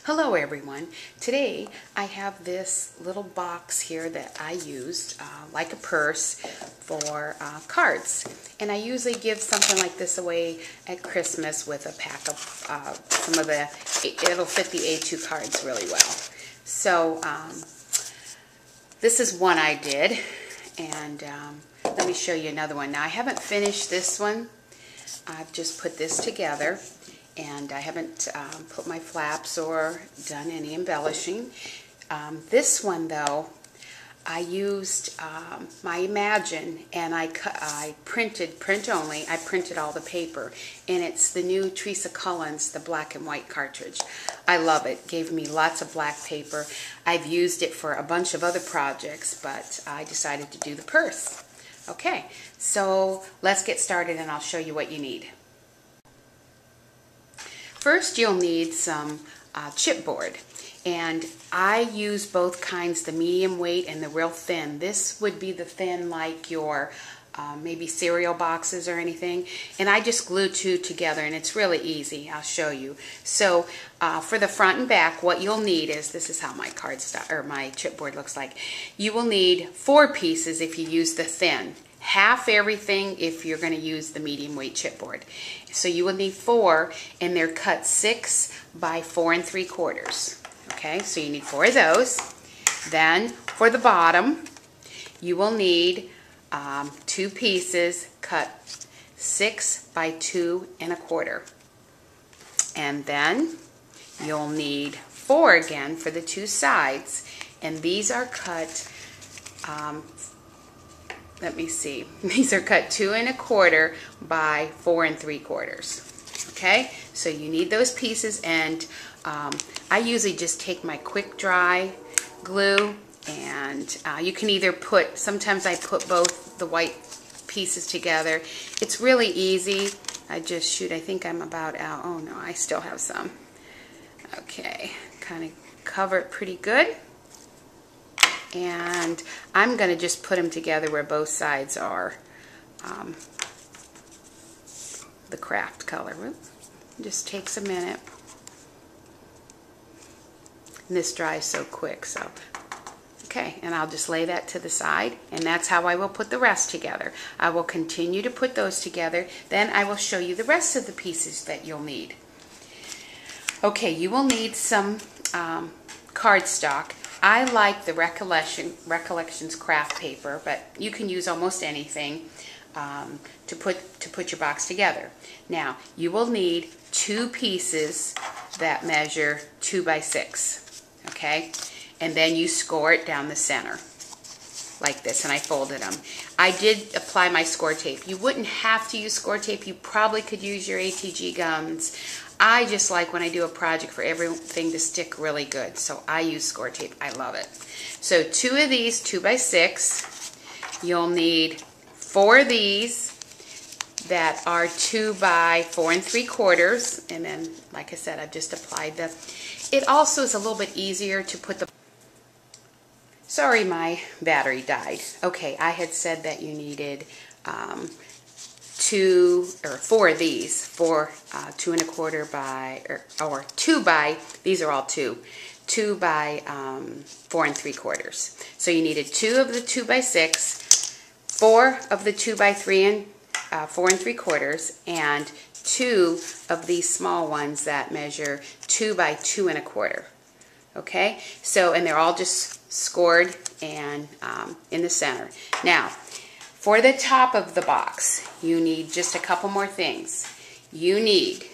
Hello everyone. Today I have this little box here that I used like a purse for cards, and I usually give something like this away at Christmas with a pack of some of the, it'll fit the A2 cards really well. So this is one I did, and let me show you another one. Now I haven't finished this one. I've just put this together, and I haven't put my flaps or done any embellishing. This one though, I used my Imagine, and I printed, print only, I printed all the paper, and it's the new Teresa Cullen's, the black and white cartridge. I love it. Gave me lots of black paper. I've used it for a bunch of other projects, but I decided to do the purse. Okay, so let's get started and I'll show you what you need. First, you'll need some chipboard, and I use both kinds, the medium weight and the real thin. This would be the thin like your maybe cereal boxes or anything, and I just glue two together, and it's really easy. I'll show you. So for the front and back, what you'll need is, this is how my my chipboard looks like. You will need 4 pieces if you use the thin. Half everything if you're going to use the medium weight chipboard. So you will need 4, and they're cut 6 by 4 3/4. Okay, so you need 4 of those. Then for the bottom, you will need 2 pieces cut 6 by 2 1/4. And then you'll need 4 again for the 2 sides, and these are cut let me see. These are cut 2 1/4 by 4 3/4. Okay, so you need those pieces, and I usually just take my quick dry glue, and you can either put, sometimes I put both the white pieces together. It's really easy. I just shoot, I think I'm about out. Oh no, I still have some. Okay, kind of cover it pretty good. And I'm going to just put them together where both sides are the craft color. It just takes a minute. And this dries so quick, so okay, and I'll just lay that to the side, and that's how I will put the rest together. I will continue to put those together, then I will show you the rest of the pieces that you'll need. Okay, you will need some cardstock. I like the Recollections craft paper, but you can use almost anything to put your box together. Now, you will need 2 pieces that measure 2 by 6, okay? And then you score it down the center like this, and I folded them. I did apply my score tape. You wouldn't have to use score tape. You probably could use your ATG gums. I just like, when I do a project, for everything to stick really good, so I use score tape. I love it. So 2 of these 2 by 6. You'll need 4 of these that are 2 by 4 3/4, and then, like I said, I've just applied the. It also is a little bit easier to put the. Sorry, my battery died. Okay, I had said that you needed 4 of these, 2 1/4 by, or 2 by, these are all 2 by 4 3/4. So you needed 2 of the 2 by 6, 4 of the 2 by 3 and 4 3/4, and 2 of these small ones that measure 2 by 2 1/4. Okay, so, and they're all just scored and in the center. Now, for the top of the box, you need just a couple more things. You need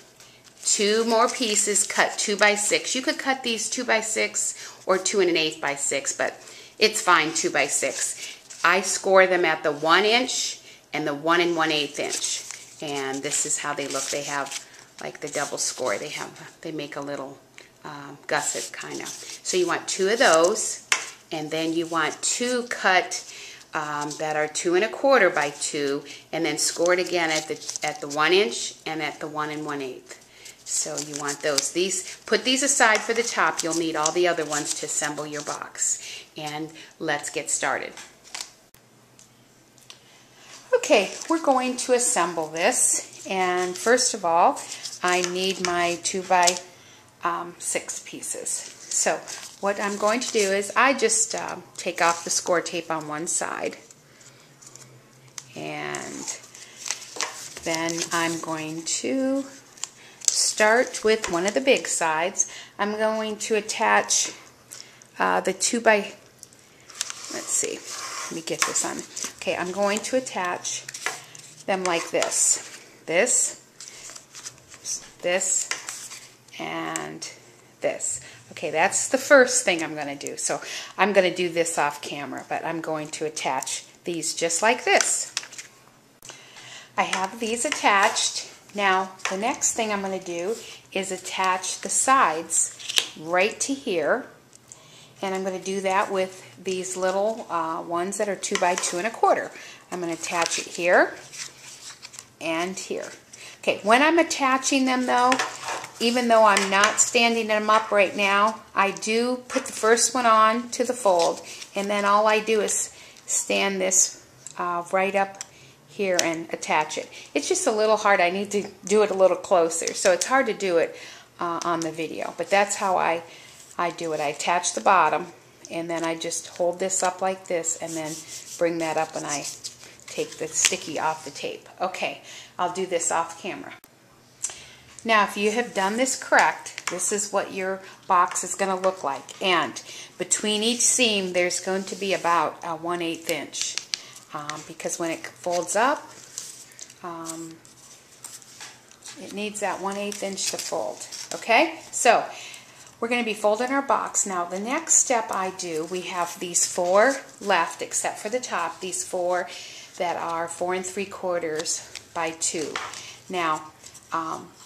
2 more pieces cut 2 by 6. You could cut these 2 by 6 or 2 1/8 by 6, but it's fine 2 by 6. I score them at the 1 inch and the 1 1/8 inch, and this is how they look. They have like the double score. They make a little gusset kind of. So you want 2 of those, and then you want 2 cut that are 2 1/4 by 2, and then scored again at the 1 inch and at the 1 1/8. So you want those. Put these aside for the top. You'll need all the other ones to assemble your box. And let's get started. Okay, we're going to assemble this, and first of all, I need my 2 by 6 pieces. So what I'm going to do is I just take off the score tape on one side, and then I'm going to start with one of the big sides. I'm going to attach the 2 by, let's see, let me get this on. Okay, I'm going to attach them like this. This, and this. Okay, that's the first thing I'm going to do. So I'm going to do this off camera, but I'm going to attach these just like this. I have these attached. Now, the next thing I'm going to do is attach the sides right to here. And I'm going to do that with these little ones that are 2 by 2 1/4. I'm going to attach it here and here. Okay, when I'm attaching them though, even though I'm not standing them up right now, I do put the first one on to the fold, and then all I do is stand this right up here and attach it. It's just a little hard. I need to do it a little closer, so it's hard to do it on the video, but that's how I do it. I attach the bottom, and then I just hold this up like this, and then bring that up, and I take the sticky off the tape. Okay, I'll do this off camera. Now, if you have done this correct, this is what your box is going to look like. And between each seam, there's going to be about a 1/8 inch. Because when it folds up, it needs that 1/8 inch to fold. Okay, so we're going to be folding our box. Now, the next step I do, we have these 4 left, except for the top, these 4 that are 4 3/4 by 2. Now,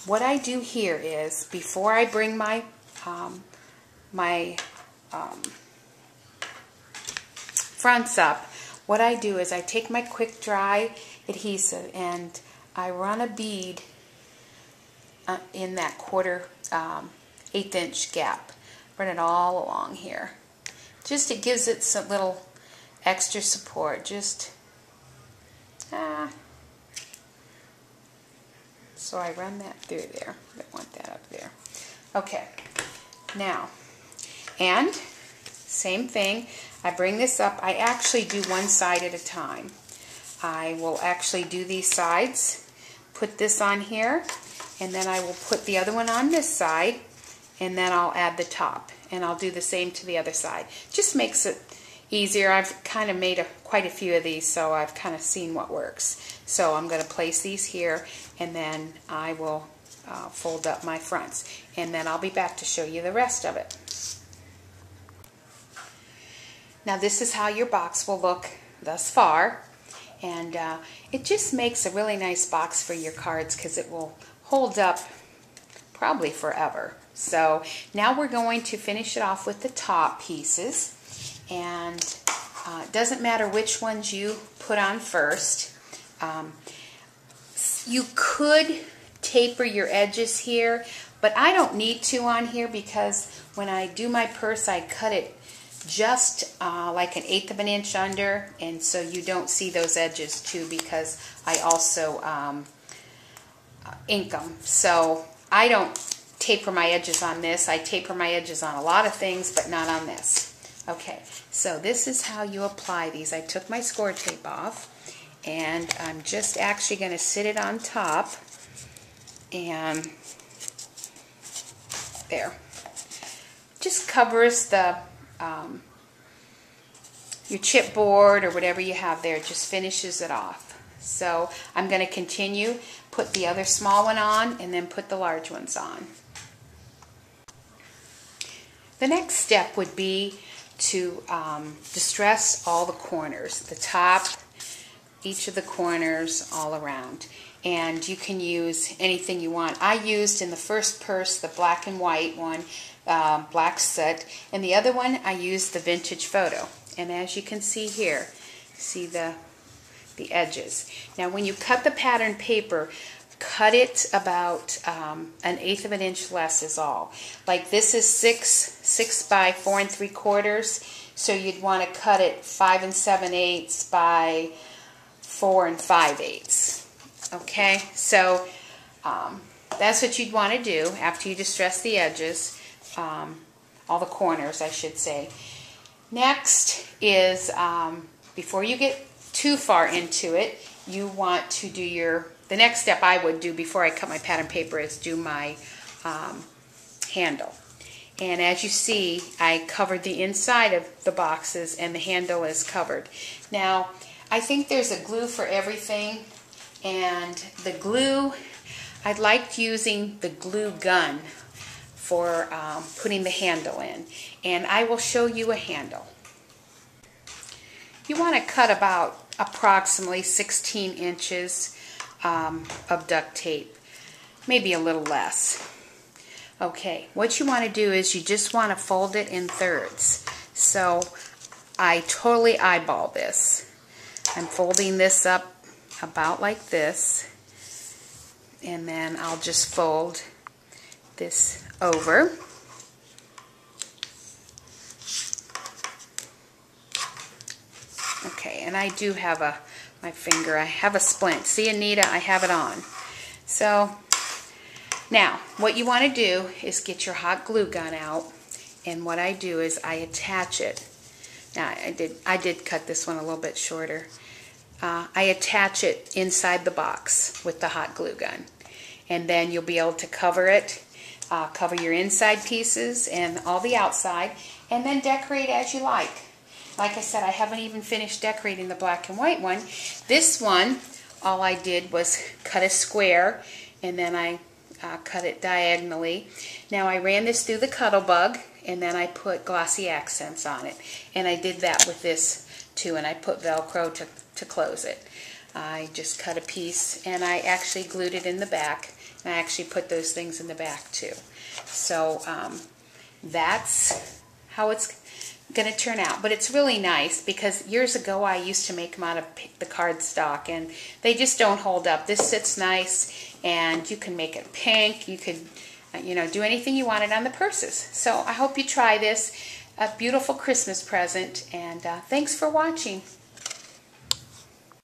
what I do here is, before I bring my fronts up, what I do is I take my quick dry adhesive and I run a bead in that 1/4 inch gap. Run it all along here. Just, it gives it some little extra support. Just so I run that through there. I don't want that up there. Okay. Now, and same thing. I bring this up. I actually do one side at a time. I will actually do these sides, put this on here, and then I will put the other one on this side, and then I'll add the top, and I'll do the same to the other side. Just makes it easier. I've kind of made quite a few of these, so I've kind of seen what works. So I'm going to place these here, and then I will fold up my fronts, and then I'll be back to show you the rest of it. Now, this is how your box will look thus far, and it just makes a really nice box for your cards because it will hold up probably forever. So now we're going to finish it off with the top pieces, and it doesn't matter which ones you put on first. You could taper your edges here, but I don't need to on here because when I do my purse, I cut it just like 1/8 of an inch under, and so you don't see those edges too, because I also ink them. So I don't taper my edges on this. I taper my edges on a lot of things, but not on this. Okay, so this is how you apply these. I took my score tape off, and I'm just actually going to sit it on top, and there. Just covers the your chipboard or whatever you have there. It just finishes it off. So I'm going to continue, put the other small one on, and then put the large ones on. The next step would be to distress all the corners, the top, each of the corners, all around. And you can use anything you want. I used in the first purse the black and white one, black soot, and the other one I used the vintage photo. And as you can see here, see the edges. Now when you cut the pattern paper, cut it about 1/8 of an inch less is all. Like this is 6 by 4 3/4, so you'd want to cut it 5 7/8 by 4 5/8. Okay, so that's what you'd want to do after you distress the edges, all the corners, I should say. Next is, before you get too far into it, you want to do the next step I would do before I cut my pattern paper is do my handle. And as you see, I covered the inside of the boxes and the handle is covered. Now, I think there's a glue for everything, and the glue, I liked using the glue gun for putting the handle in. And I will show you a handle. You want to cut about approximately 16 inches of duct tape, maybe a little less. Okay, what you want to do is you just want to fold it in thirds. So I totally eyeball this. I'm folding this up about like this, and then I'll just fold this over. Okay, and I do have my finger, I have a splint. See, Anita, I have it on. So now, what you want to do is get your hot glue gun out, and what I do is I attach it. Now, I did cut this one a little bit shorter. I attach it inside the box with the hot glue gun, and then you'll be able to cover it, cover your inside pieces and all the outside, and then decorate as you like. Like I said, I haven't even finished decorating the black and white one. This one, all I did was cut a square, and then I cut it diagonally. Now I ran this through the Cuttlebug, and then I put glossy accents on it. And I did that with this too, and I put Velcro to close it. I just cut a piece, and I actually glued it in the back, and I actually put those things in the back too. So that's how it's going to turn out. But it's really nice because years ago I used to make them out of the cardstock, and they just don't hold up. This sits nice, and you can make it pink. You could do anything you wanted on the purses. So I hope you try this. A beautiful Christmas present, and thanks for watching.